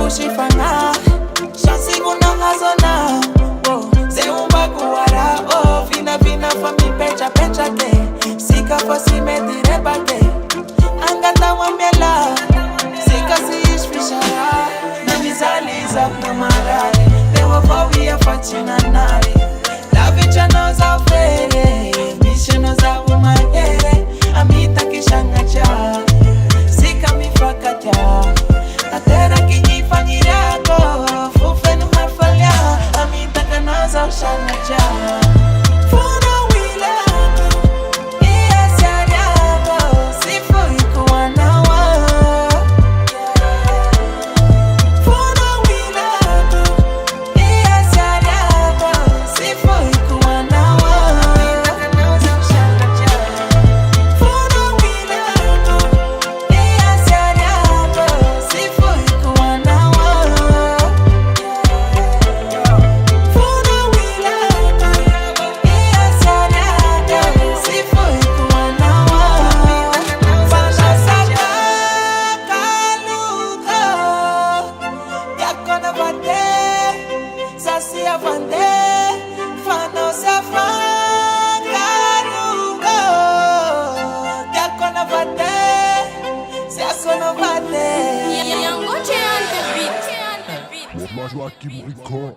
ushifanga Shansi kuna ngazona Zeumba kuwara Vina vina fami pecha pecha te Sika fasi medire bate Angata wambiela Sika si ishfishara Na mizaliza kumarare Dewa fawi ya fatina nare La vicha noza fere Mishe noza umahere Amita kishanga cha Sika mifaka cha Atera kinyifanyirako Fufe nuhafalia Amita kanaza ushanga cha Funa wilako Iya siariako Sifu ikuwa nawa Funa wilako Iya siariako Sifu ikuwa nawa Amita kanaza ushanga cha Funa wilako Iya siariako Sifu ikuwa nawa Funa wilako Iya siariako Sifu ikuwa nawa Fana saka kaluka Yako na vate Sasi ya vande Fano sa fangarugo Yako na vate Siako na vate Yangoche on the beat. Moi je vois qui me record.